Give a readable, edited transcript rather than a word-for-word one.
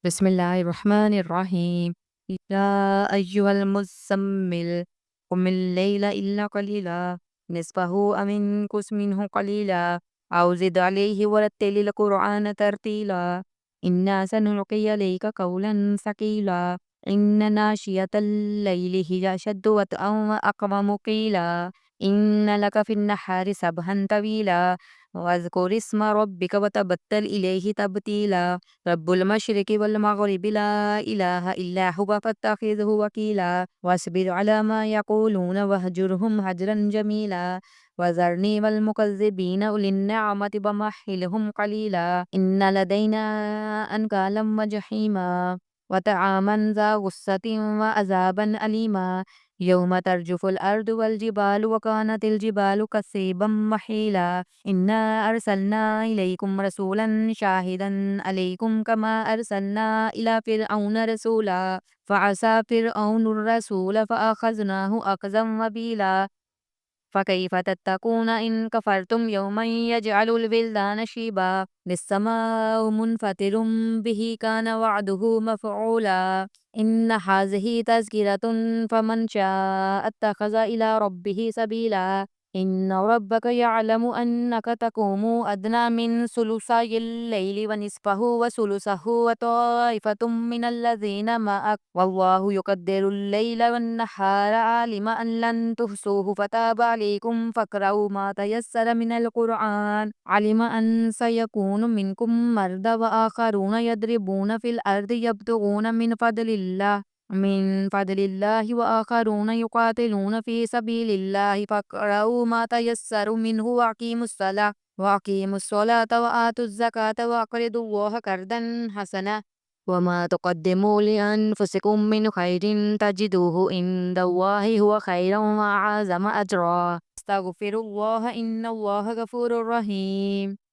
بسم الله الرحمن الرحيم. يا أيها المزمل قم الليل إلا قليلا نصفه أو انقص منه قليلا أو زد عليه ورتل القرآن ترتيلا إنا سنلقي عليك قولا ثقيلا إن ناشئة الليل هي أشد وطئا وأقوم قيلا إن لك في النهار سبحا طويلا واذكر اسم ربك وتبتل إليه تبتيلا رب المشرق والمغرب لا إله إلا هو فاتخذه وكيلا واصبر على ما يقولون واهجرهم هجرا جميلا وذرني والمكذبين أولي النعمة ومهلهم قليلا إن لدينا أنكالا وجحيما وطعاما ذا غصة وعذابا أليما يوم ترجف الأرض والجبال وكانت الجبال كثيبا محيلا إنا أرسلنا إليكم رسولا شاهدا عليكم كما أرسلنا إلى فرعون رسولا فعصى فرعون الرسول فأخذناه أخذا وبيلا فكيف تتقون إن كفرتم يوما يجعل الولدان شيبا للسماء منفطر به كان وعده مفعولا إن هذه تذكرة فمن شاء اتخذ إلى ربه سبيلا إن ربك يعلم أنك تقوم أدنى من ثلثي الليل ونصفه وثلثه وطائفة من الذين معك والله يقدر الليل والنهار علم أن لن تحصوه فتاب عليكم فاقرؤوا ما تيسر من القرآن علم أن سيكون منكم مرضى وآخرون يضربون في الأرض يبتغون من فضل الله وآخرون يقاتلون في سبيل الله فاقرؤوا ما تيسر منه وأقيموا الصلاة وآتوا الزكاة وأقرضوا الله قرضا حسنا وما تقدموا لأنفسكم من خير تجدوه عند الله هو خيرا وأعظم أجرا استغفروا الله إن الله غفور رحيم